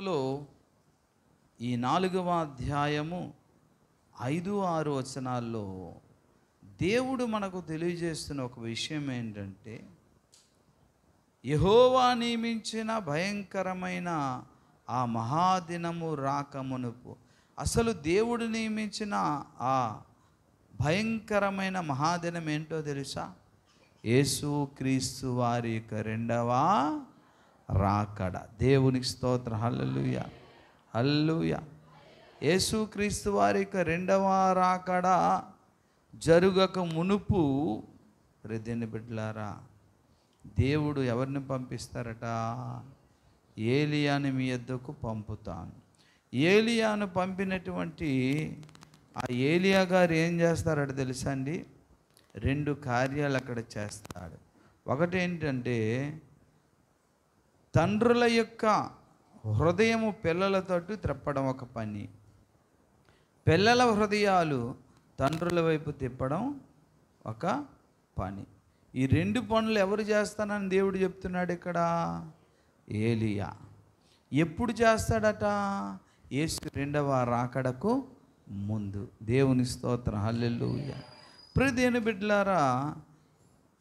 లో ఈ 4వ అధ్యాయము 5-6 వచనాల్లో దేవుడు మనకు తెలియజేస్తున్న ఒక విషయం ఏంటంటే, యెహోవా నియమించిన భయంకరమైన ఆ మహాదినము రాకమునుపు, అసలు దేవుడు నియమించిన ఆ భయంకరమైన మహాదినం ఏంటో తెలుసా? యేసుక్రీస్తు వారి యొక్క రెండవ రాకడ. దేవునికి స్తోత్రం. హల్లెలూయా, హల్లెలూయా. యేసుక్రీస్తు వారి యొక్క రెండవ రాకడ జరుగక మునుపు దేవుని బిడ్డలారా, దేవుడు ఎవరిని పంపిస్తారట? ఏలియాని మీ యొద్దకు పంపుతాను. ఏలియాను పంపినటువంటి ఆ ఏలియా గారు ఏం చేస్తారట తెలుసా అండి? 2 కార్యాలు అక్కడ చేస్తాడు. ఒకటి ఏంటంటే, తండ్రుల యొక్క హృదయము పిల్లల తట్టు త్రిప్పడం ఒక పని, పిల్లల హృదయాలు తండ్రుల వైపు తిప్పడం ఒక పని. ఈ 2 పనులు ఎవరు చేస్తానని దేవుడు చెప్తున్నాడు ఇక్కడ? ఏలియా. ఎప్పుడు చేస్తాడట? యేసు రెండవ రాకడకు ముందు. దేవుని స్తోత్రం. హల్లెలూయా. ప్రియ దేవుని బిడ్డలారా,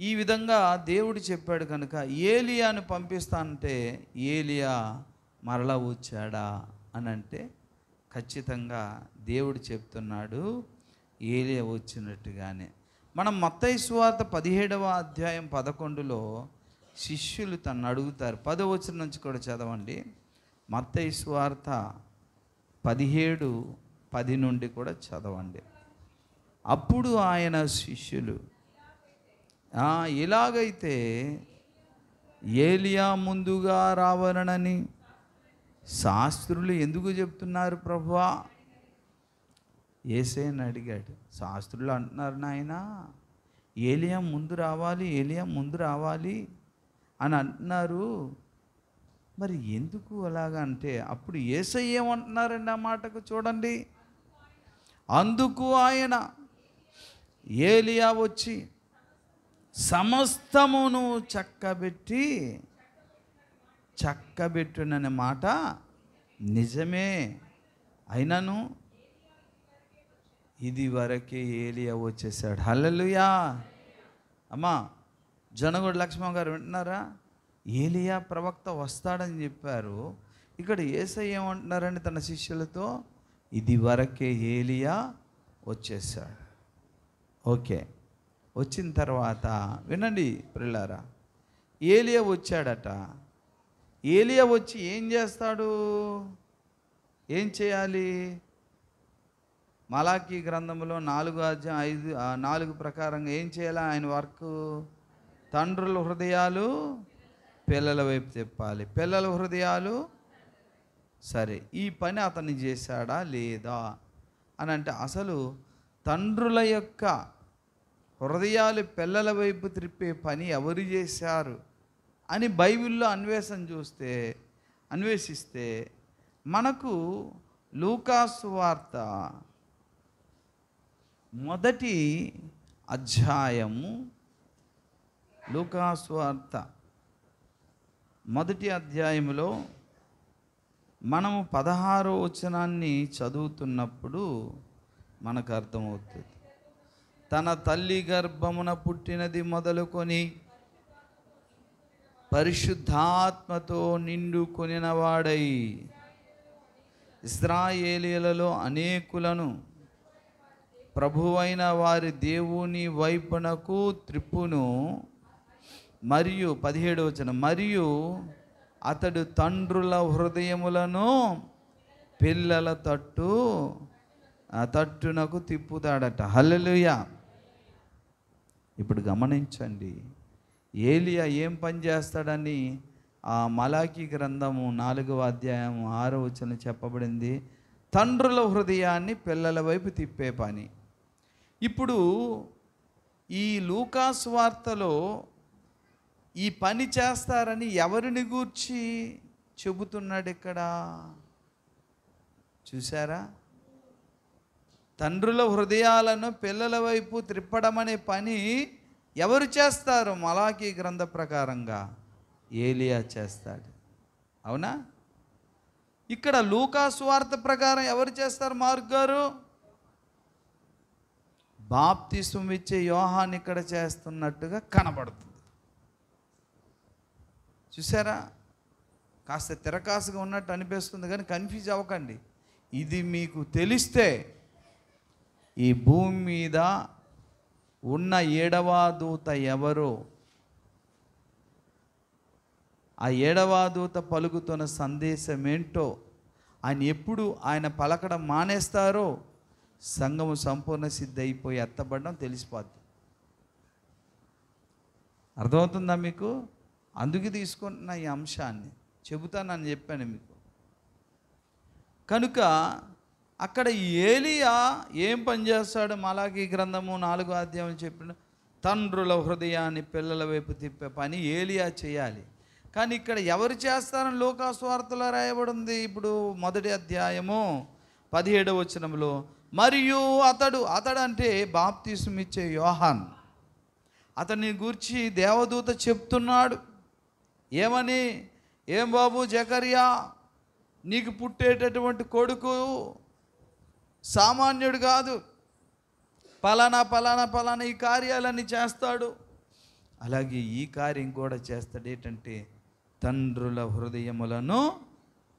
ఈ విధంగా దేవుడు చెప్పాడు కనుక ఏలియాను పంపిస్తానంటే ఏలియా మరలా వచ్చాడా అని అంటే ఖచ్చితంగా దేవుడు చెప్తున్నాడు ఏలియా వచ్చినట్టుగానే. మనం మత్తయి సువార్త 17వ అధ్యాయం 11లో శిష్యులు తనను అడుగుతారు. 10వ వచనం నుంచి కూడా చదవండి. మత్తయి సువార్త 17:10 నుండి కూడా చదవండి. అప్పుడు ఆయన శిష్యులు, ఇలాగైతే ఏలియా ముందుగా రావాలనని శాస్త్రులు ఎందుకు చెప్తున్నారు ప్రభువా? యేసేని అడిగాడు. శాస్త్రులు అంటున్నారు, నాయనా ఏలియా ముందు రావాలి, ఏలియా ముందు రావాలి అని అంటున్నారు, మరి ఎందుకు అలాగా అంటే, అప్పుడు యేసయ్య ఏమంటున్నారండి ఆ మాటకు? చూడండి. అందుకు ఆయన, ఏలియా వచ్చి సమస్తమును చక్కబెట్టుననే మాట నిజమే, అయినను ఇది వరకే ఏలియా వచ్చేసాడు. హల్లెలూయా. అమ్మా జనగొండ లక్ష్మణ్ గారు వింటున్నారా? ఏలియా ప్రవక్త వస్తాడని చెప్పారు. ఇక్కడ యేసయ్య ఏమంటున్నారండి తన శిష్యులతో? ఇది వరకే ఏలియా వచ్చేసాడు. ఓకే, వచ్చిన తర్వాత వినండి ప్రియులారా, ఏలియా వచ్చాడట. ఏలియా వచ్చి ఏం చేస్తాడు? ఏం చేయాలి? మలాకీ గ్రంథంలో 4:4 ప్రకారంగా ఏం చేయాలి? ఆయన వర్క్, తండ్రుల హృదయాలు పిల్లల వైపు తిప్పాలి, పిల్లల హృదయాలు. సరే, ఈ పని అతను చేశాడా లేదా అని అంటే, అసలు తండ్రుల యొక్క హృదయాలు పిల్లల వైపు త్రిప్పే పని ఎవరు చేశారు అని బైబిల్లో అన్వేషిస్తే మనకు లూకాసు వార్త 1వ అధ్యాయము, లూకాసు వార్త 1వ అధ్యాయములో మనము 16వ వచనాన్ని చదువుతున్నప్పుడు మనకు అర్థమవుతుంది. తన తల్లి గర్భమున పుట్టినది మొదలుకొని పరిశుద్ధాత్మతో నిండుకొనినవాడై ఇశ్రాయేలీయులలో అనేకులను ప్రభువైన వారి దేవుని వైపునకు త్రిప్పును. మరియు 17వ వచనం, మరియు అతడు తండ్రుల హృదయములను పిల్లల తట్టునకు తిప్పుతాడట. హల్లెలూయా. ఇప్పుడు గమనించండి, ఏలియా ఏం పని చేస్తాడని ఆ మలాకీ గ్రంథము 4వ అధ్యాయం 6వ వచనం చెప్పబడింది. తండ్రుల హృదయాన్ని పిల్లల వైపు తిప్పే పని. ఇప్పుడు ఈ లూకాసు వార్తలో ఈ పని చేస్తారని ఎవరిని గూర్చి చెబుతున్నాడు ఇక్కడ? చూసారా? తండ్రుల హృదయాలను పిల్లల వైపు త్రిప్పడం అనే పని ఎవరు చేస్తారు? మలాకీ గ్రంథ ప్రకారంగా ఏలియా చేస్తాడు. అవునా? ఇక్కడ లూకా సువార్త ప్రకారం ఎవరు చేస్తారు మార్కు గారు? బాప్తిస్మం ఇచ్చే యోహాను ఇక్కడ చేస్తున్నట్టుగా కనబడుతుంది. చూసారా? కాస్త తిరకాసుగా ఉన్నట్టు అనిపిస్తుంది, కానీ కన్ఫ్యూజ్ అవ్వకండి. ఇది మీకు తెలిస్తే ఈ భూమి మీద ఉన్న 7వ దూత ఎవరో, ఆ 7వ దూత పలుకుతున్న సందేశం ఏంటో, ఆయన ఎప్పుడు ఆయన పలకడం మానేస్తారో సంఘము సంపూర్ణ సిద్ధి అయిపోయి ఎత్తబడడం తెలిసిపోద్ది. అర్థమవుతుందా మీకు? అందుకే తీసుకుంటున్న ఈ అంశాన్ని చెబుతానని చెప్పాను మీకు. కనుక అక్కడ ఏలియా ఏం పని చేస్తాడు? మలాకీ గ్రంథము 4వ అధ్యాయం చెప్పిన తండ్రుల హృదయాన్ని పిల్లల వైపు తిప్పే పని ఏలియా చేయాలి. కానీ ఇక్కడ ఎవరు చేస్తారని లూకా సువార్తలో రాయబడి ఉంది. ఇప్పుడు 1వ అధ్యాయము 17వ వచనంలో, మరియు అతడు అంటే బాప్తిస్మం ఇచ్చే యోహాన్, అతన్ని గూర్చి దేవదూత చెప్తున్నాడు. ఏమని? ఏం బాబు జకర్యా, నీకు పుట్టేటటువంటి కొడుకు సామాన్యుడు కాదు, పలానా పలానా పలానా ఈ కార్యాలన్నీ చేస్తాడు. అలాగే ఈ కార్యం కూడా చేస్తాడు. ఏంటంటే తండ్రుల హృదయములను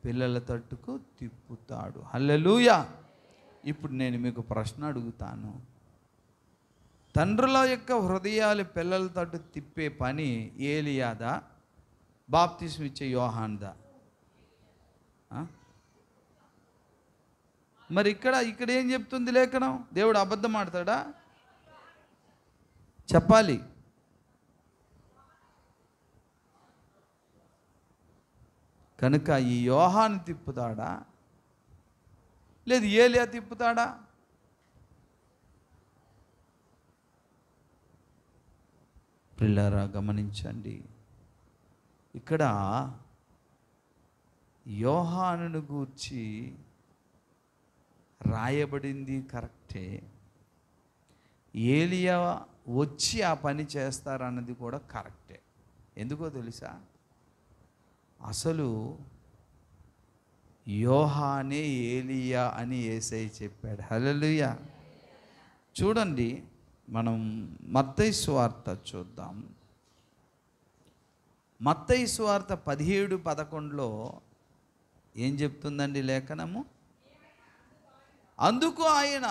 పిల్లల తట్టుకు తిప్పుతాడు. హల్లెలూయా. ఇప్పుడు నేను మీకు ప్రశ్న అడుగుతాను. తండ్రుల యొక్క హృదయాలు పిల్లల తట్టు తిప్పే పని ఏలియాదా, బాప్తిస్మం ఇచ్చే యోహాన్దా? మరి ఇక్కడ ఏం చెప్తుంది లేఖనం? దేవుడు అబద్ధం ఆడతాడా? చెప్పాలి. కనుక ఈ యోహాను తిప్పుతాడా, లేదు ఏలియా తిప్పుతాడా? ప్రియులారా గమనించండి, ఇక్కడ యోహానును గూర్చి రాయబడింది కరెక్టే. ఏలియా వచ్చి ఆ పని చేస్తారన్నది కూడా కరెక్టే. ఎందుకో తెలుసా? అసలు యోహానే ఏలియా అని యేసయ్య చెప్పాడు. హల్లెలూయా. చూడండి, మనం మత్తయి సువార్త చూద్దాం. మత్తయి సువార్త 17:11లో ఏం చెప్తుందండి లేఖనము? అందుకు ఆయన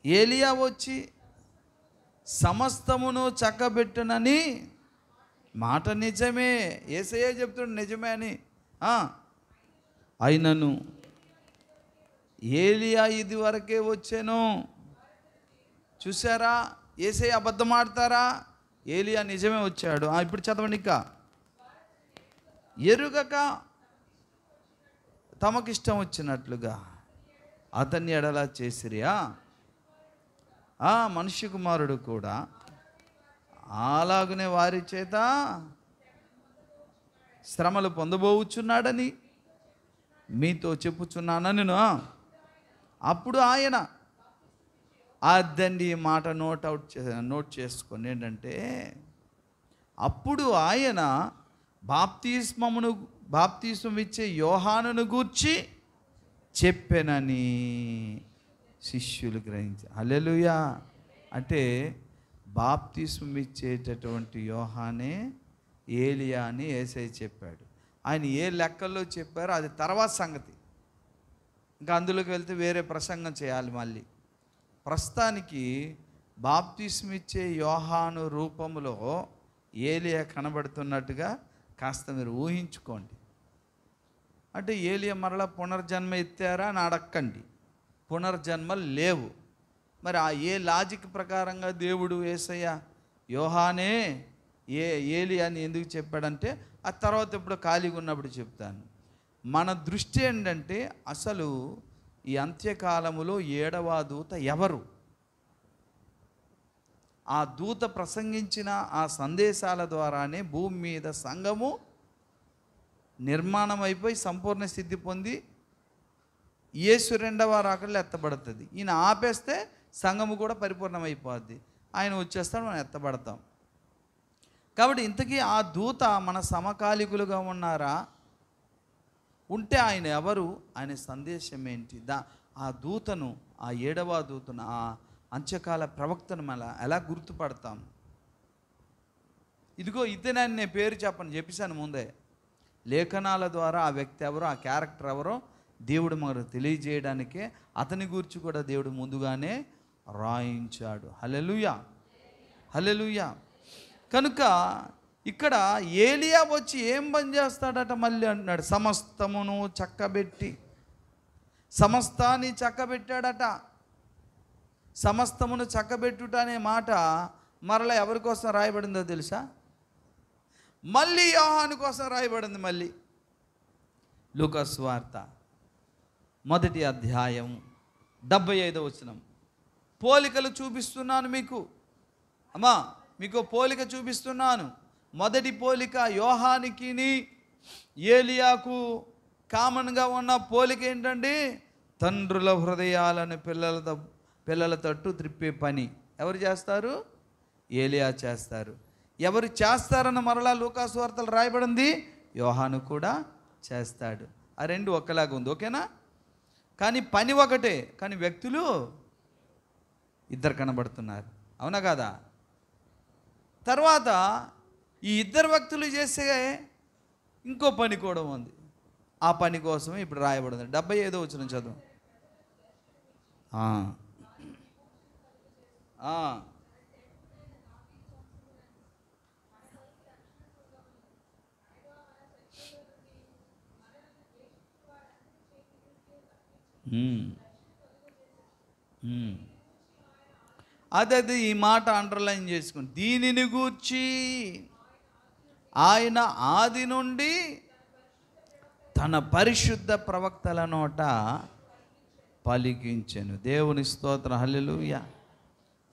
ఏలియా వచ్చి సమస్తమును చక్కబెట్టునని మాట నిజమే. యేసయ్య చెప్తున్నాడు నిజమే అని. అయినను ఏలియా ఇది వరకే వచ్చాను. చూసారా? యేసయ్య అబద్ధం ఆడతారా? ఏలియా నిజమే వచ్చాడు. ఇప్పుడు చదవండి. ఇక ఎరుగక తమకిష్టం వచ్చినట్లుగా అతన్ని ఎడలా చేసిరియా, మనుష్య కుమారుడు కూడా అలాగనే వారి చేత శ్రమలు పొందబోచున్నాడని మీతో చెప్పుచున్నాను నేను. అప్పుడు ఆయన అదండి ఈ మాట నోట్ చేసుకోండి. ఏంటంటే అప్పుడు ఆయన బాప్తిస్మం ఇచ్చే యోహానును గూర్చి చెప్పెనని శిష్యులు గ్రహించారు. హల్లెలూయా. అంటే బాప్తిస్మం ఇచ్చేటటువంటి యోహానే ఏలియా అని యేసయ్య చెప్పాడు. ఆయన ఏ లెక్కల్లో చెప్పారో అది తర్వాత సంగతి. ఇంకా అందులోకి వెళ్తే వేరే ప్రసంగం చేయాలి మళ్ళీ. ప్రస్తుతానికి బాప్తిస్మం ఇచ్చే యోహాను రూపంలో ఏలియా కనబడుతున్నట్టుగా కాస్త మీరు ఊహించుకోండి. అంటే ఏలియా మరలా పునర్జన్మ ఎత్తారా అని అడక్కండి. పునర్జన్మలు లేవు. మరి ఆ ఏ లాజిక్ ప్రకారంగా దేవుడు యేసయ్య యోహానే ఏలియాని ఎందుకు చెప్పాడంటే ఆ తర్వాత ఇప్పుడు ఖాళీగా ఉన్నప్పుడు చెప్తాను. మన దృష్టి ఏంటంటే అసలు ఈ అంత్యకాలములో 7వ దూత ఎవరు? ఆ దూత ప్రసంగించిన ఆ సందేశాల ద్వారానే భూమి మీద సంఘము నిర్మాణం అయిపోయి సంపూర్ణ సిద్ధి పొంది యేసు 2వ రాకడలో ఎత్తబడుతుంది. ఈయన ఆపేస్తే సంఘము కూడా పరిపూర్ణమైపోద్ది. ఆయన వచ్చేస్తాడు, మనం ఎత్తబడతాం. కాబట్టి ఇంతకీ ఆ దూత మన సమకాలికులుగా ఉన్నారా, ఉంటే ఆయన ఎవరు, ఆయన సందేశం ఏంటి, ఆ దూతను, ఆ 7వ దూతను, ఆ అంత్యకాల ప్రవక్తను ఎలా గుర్తుపడతాం? ఇదిగో ఇతనని నేను పేరు చెప్పేశాను ముందే. లేఖనాల ద్వారా ఆ వ్యక్తి ఎవరో, ఆ క్యారెక్టర్ ఎవరో దేవుడు మనకు తెలియజేయడానికే అతని గురించి కూడా దేవుడు ముందుగానే రాయించాడు. హల్లెలూయా, హల్లెలూయా. కనుక ఇక్కడ ఏలియా వచ్చి ఏం పని చేస్తాడట మళ్ళీ అంటున్నాడు, సమస్తమును చక్కబెట్టి. సమస్తాన్ని చక్కబెట్టాడట. సమస్తమును చక్కబెట్టుట అనే మాట మరలా ఎవరి కోసం రాయబడిందో తెలుసా? మళ్ళీ యోహాను కోసం రాయబడింది. మళ్ళీ లూకా సువార్త 1వ అధ్యాయం 75వ వచనం. పోలికలు చూపిస్తున్నాను మీకు, అమ్మా మీకు పోలిక చూపిస్తున్నాను. మొదటి పోలిక యోహానికిని ఏలియాకు కామన్గా ఉన్న పోలిక ఏంటండి? తండ్రుల హృదయాలను పిల్లల తట్టు త్రిప్పే పని ఎవరు చేస్తారు? ఏలియా చేస్తారు. ఎవరు చేస్తారని మరలా లూకా సువార్తలు రాయబడింది, యోహాను కూడా చేస్తాడు. ఆ రెండు ఒక్కలాగా ఉంది, ఓకేనా? కానీ పని ఒకటే, కానీ వ్యక్తులు ఇద్దరు కనబడుతున్నారు, అవునా కాదా? తర్వాత ఈ ఇద్దరు వ్యక్తులు చేసే ఇంకో పని కూడా ఉంది. ఆ పని కోసమే ఇప్పుడు రాయబడింది. 75వ వచనం చదువు. అదే ఈ మాట అండర్లైన్ చేసుకుని, దీనిని గూర్చి ఆయన ఆది నుండి తన పరిశుద్ధ ప్రవక్తల నోట పలికించెను. దేవుని స్తోత్రం, హల్లెలూయా.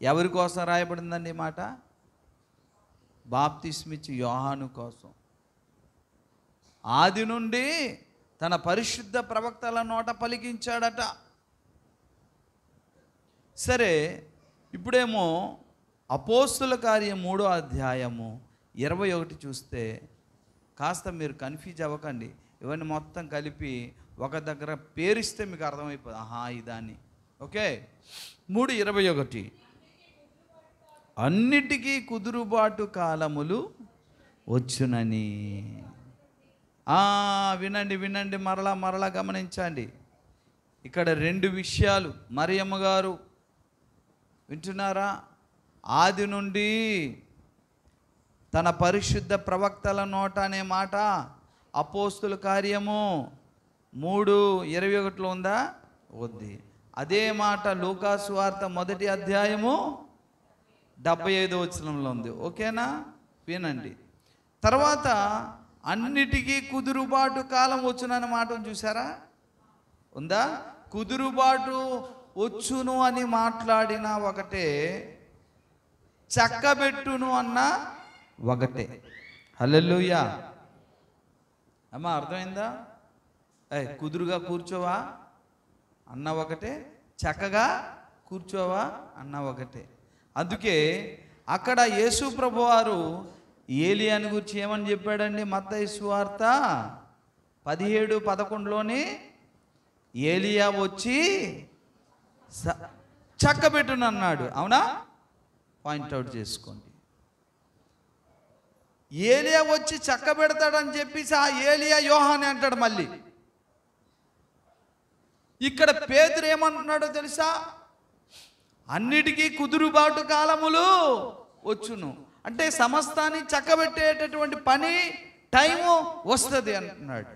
ఎవరి కోసం రాయబడిందండి ఈ మాట? బాప్తిస్మిచ్చి యోహాను కోసం. ఆది నుండి తన పరిశుద్ధ ప్రవక్తల నోట పలికించాడట. సరే, ఇప్పుడేమో అపోస్తుల కార్యం 3వ అధ్యాయము 21 చూస్తే కాస్త మీరు కన్ఫ్యూజ్ అవ్వకండి. ఇవన్నీ మొత్తం కలిపి ఒక దగ్గర పేరిస్తే మీకు అర్థమైపోతుంది, ఆహా ఇదాన్ని. ఓకే, 3:21. అన్నిటికీ కుదురుబాటు కాలములు వచ్చునని. వినండి వినండి, మరలా గమనించండి. ఇక్కడ 2 విషయాలు. మరియమ్మ గారు వింటున్నారా? ఆది నుండి తన పరిశుద్ధ ప్రవక్తల నోట అనే మాట అపోస్తుల కార్యము 3:21 ఉందా? ఉంది. అదే మాట లూకా సువార్త 1వ అధ్యాయము 75వ వచనంలో ఉంది, ఓకేనా? వినండి. తర్వాత అన్నిటికీ కుదురుబాటు కాలం వచ్చునన్న మాట చూసారా? ఉందా? కుదురుబాటు వచ్చును అని మాట్లాడిన ఒకటే, చక్కబెట్టును అన్న ఒకటే. హల్లెలూయా. అమ్మా అర్థమైందా? కుదురుగా కూర్చోవా అన్న ఒకటే, చక్కగా కూర్చోవా అన్న ఒకటే. అందుకే అక్కడ యేసు ప్రభువారు ఏలియాని గురించి ఏమని చెప్పాడండి? మత్తయి సువార్త 17:11లోని ఏలియా వచ్చి చక్కబెట్టును అన్నాడు, అవునా? పాయింట్అవుట్ చేసుకోండి. ఏలియా వచ్చి చక్కబెడతాడని చెప్పేసి ఆ ఏలియా యోహానే అంటాడు. మళ్ళీ ఇక్కడ పేతురు ఏమంటున్నాడో తెలుసా? అన్నిటికీ కుదురుబాటు కాలములు వచ్చును అంటే సమస్తాన్ని చక్కబెట్టేటటువంటి పని, టైము వస్తుంది అంటున్నాడు.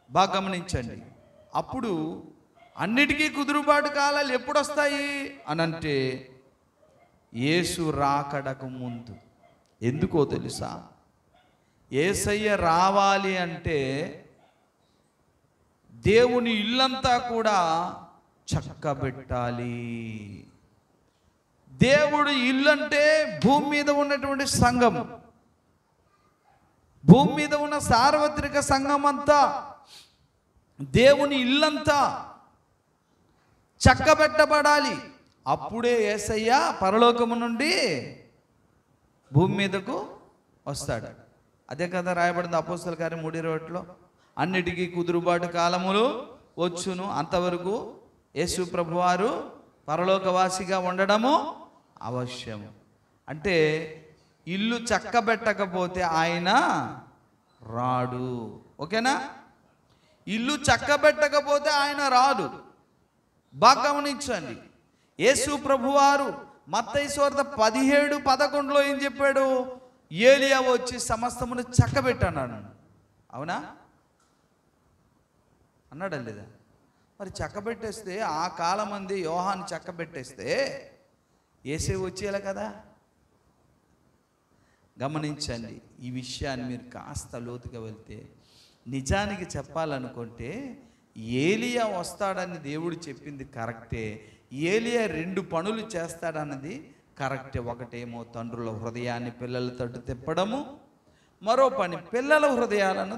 బాగా గమనించండి. అప్పుడు అన్నిటికీ కుదురుబాటు కాలాలు ఎప్పుడు వస్తాయి అనంటే యేసు రాకడకు ముందు. ఎందుకో తెలుసా? యేసయ్య రావాలి అంటే దేవుని ఇల్లంతా కూడా చక్కబెట్టాలి. దేవుడు ఇల్లు అంటే భూమి మీద ఉన్నటువంటి సంఘం, భూమి మీద ఉన్న సార్వత్రిక సంఘం అంతా, దేవుని ఇల్లంతా చక్కబెట్టబడాలి. అప్పుడే యేసయ్య పరలోకము నుండి భూమి మీదకు వస్తాడు. అదే కదా రాయబడింది అపోస్తల కార్యం 3:21లో. అన్నిటికీ కుదురుబాటు కాలములు వచ్చును. అంతవరకు యేసు ప్రభువారు పరలోకవాసిగా ఉండడము అవశ్యము. అంటే ఇల్లు చక్కబెట్టకపోతే ఆయన రాడు. ఓకేనా? ఇల్లు చక్కబెట్టకపోతే ఆయన రాడు. బాగా గమనించండి. యేసు ప్రభువారు మత్తయి సువార్త 17:11 ఏం చెప్పాడు? ఏలియా వచ్చి సమస్తమును చక్కబెట్టన్నాడు. అవునా? అన్నాడా లేదా? మరి చక్కబెట్టేస్తే ఆ కాలం మంది యోహాను చక్కబెట్టేస్తే యేసే వచ్చేయాలి కదా. గమనించండి ఈ విషయాన్ని. మీరు కాస్త లోతుగా వెళ్తే నిజానికి చెప్పాలనుకుంటే ఏలియా వస్తాడని దేవుడు చెప్పింది కరెక్టే. ఏలియా 2 పనులు చేస్తాడన్నది కరెక్టే. ఒకటేమో తండ్రుల హృదయాన్ని పిల్లల తట్టు తిప్పడము, మరో పని పిల్లల హృదయాలను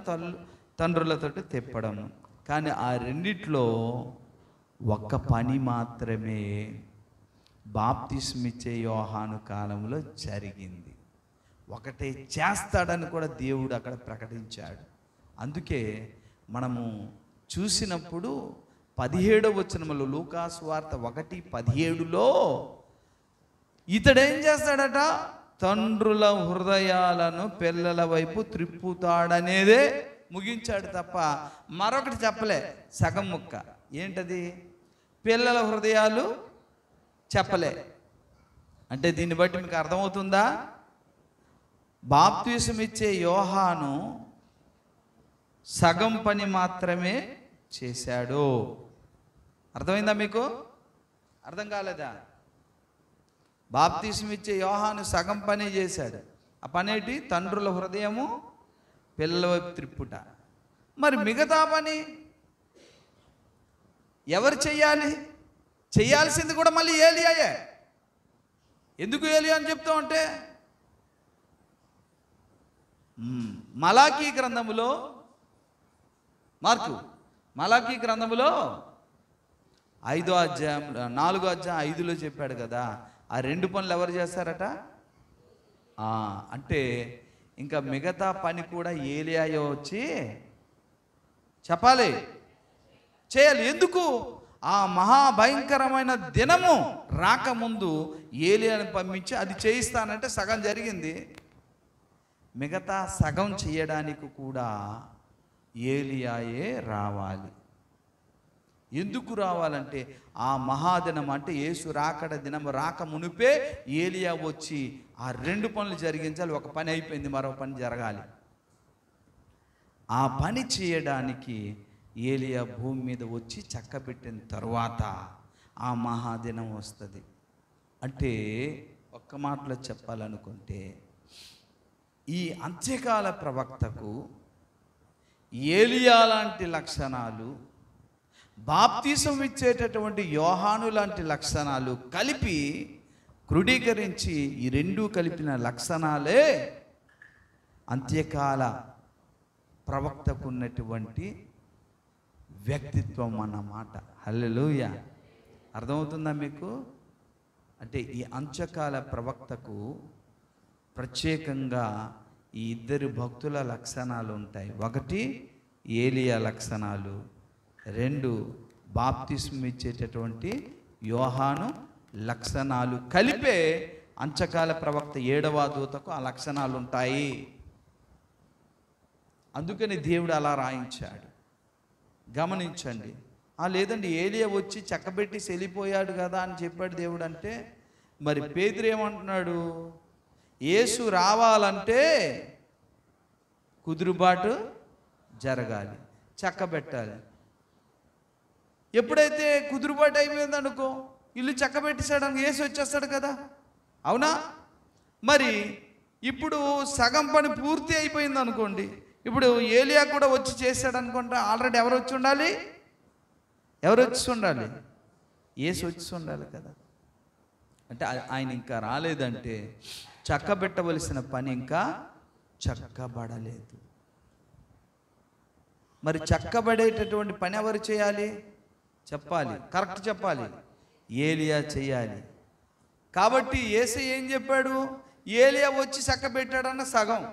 తండ్రుల తట్టు తిప్పడము. కానీ ఆ రెండిట్లో ఒక్క పని మాత్రమే బాప్తిస్మిచ్చే యోహాను కాలంలో జరిగింది. ఒకటే చేస్తాడని కూడా దేవుడు అక్కడ ప్రకటించాడు. అందుకే మనము చూసినప్పుడు 17వ వచనములో లూకాసు వార్త 1:17లో ఇతడేం చేస్తాడట? తండ్రుల హృదయాలను పిల్లల వైపు త్రిప్పుతాడనేదే ముగించాడు తప్ప మరొకటి చెప్పలే. సగం ముక్క ఏంటది? పిల్లల హృదయాలు చెప్పలే. అంటే దీన్ని బట్టి మీకు అర్థమవుతుందా? బాప్తిసం ఇచ్చే యోహాను సగం పని మాత్రమే చేశాడు. అర్థమైందా మీకు? అర్థం కాలేదా? బాప్తిసం ఇచ్చే యోహాను సగం పని చేశాడు. ఆ పని ఏంటి? తండ్రుల హృదయము పిల్లల వైపు త్రిప్పుట. మరి మిగతా పని ఎవరు చెయ్యాలి? చెయ్యాల్సింది కూడా మళ్ళీ ఏలియాయే. ఎందుకు ఏలియా అని చెప్తాం అంటే మలాకీ గ్రంథములో మలాకీ గ్రంథములో 5వ అధ్యాయం 4వ అధ్యాయం 5లో చెప్పాడు కదా. ఆ 2 పనులు ఎవరు చేస్తారట? అంటే ఇంకా మిగతా పని కూడా ఏలియాయో వచ్చి చెప్పాలి, చేయాలి. ఎందుకు? ఆ మహాభయంకరమైన దినము రాకముందు ఏలియాని పంపించి అది చేయిస్తానంటే సగం జరిగింది. మిగతా సగం చేయడానికి కూడా ఏలియాయే రావాలి. ఎందుకు రావాలంటే ఆ మహాదినం అంటే యేసు రాకడ దినం రాక మునిపే ఏలియా వచ్చి ఆ 2 పనులు జరిగించాలి. ఒక పని అయిపోయింది, మరో పని జరగాలి. ఆ పని చేయడానికి ఏలియా భూమి మీద వచ్చి చక్కబెట్టిన తరువాత ఆ మహాదినం వస్తుంది. అంటే ఒక్క మాటలో చెప్పాలనుకుంటే ఈ అంత్యకాల ప్రవక్తకు ఏలియా లాంటి లక్షణాలు, బాప్తిసం ఇచ్చేటటువంటి యోహాను లాంటి లక్షణాలు కలిపి క్రోడీకరించి ఈ 2 కలిపిన లక్షణాలే అంత్యకాల ప్రవక్తకు ఉన్నటువంటి వ్యక్తిత్వం అన్నమాట. హల్లెలూయా. అర్థమవుతుందా మీకు? అంటే ఈ అంత్యకాల ప్రవక్తకు ప్రత్యేకంగా ఈ 2 భక్తుల లక్షణాలు ఉంటాయి. 1 ఏలియా లక్షణాలు, 2 బాప్తిస్మం ఇచ్చేటటువంటి యోహాను లక్షణాలు కలిపే అంత్యకాల ప్రవక్త 7వ దూతకు ఆ లక్షణాలు ఉంటాయి. అందుకని దేవుడు అలా రాయించాడు. గమనించండి. లేదండి ఏలియా వచ్చి చక్కబెట్టి వెళ్ళిపోయాడు కదా అని చెప్పాడు దేవుడు అంటే, మరి పేతురు ఏమంటున్నాడు? యేసు రావాలంటే కుదురుబాటు జరగాలి, చక్కబెట్టాలి. ఎప్పుడైతే కుదురుబాటు అయిపోయిందనుకో, ఇల్లు చక్కబెట్టేసాడు, యేసు వచ్చేస్తాడు కదా. అవునా? మరి ఇప్పుడు సగం పని పూర్తి అయిపోయింది అనుకోండి, ఇప్పుడు ఏలియా కూడా వచ్చి చేశాడు అనుకుంటా. ఆల్రెడీ ఎవరు వచ్చి ఉండాలి? యేసు వచ్చి ఉండాలి కదా. అంటే ఆయన ఇంకా రాలేదంటే చక్కబెట్టవలసిన పని ఇంకా చక్కబడలేదు. మరి చక్కబడేటటువంటి పని ఎవరు చేయాలి? చెప్పాలి, కరెక్ట్ చెప్పాలి, ఏలియా చేయాలి. కాబట్టి యేసయ్య ఏం చెప్పాడు? ఏలియా వచ్చి చక్కబెట్టాడన్న సగం,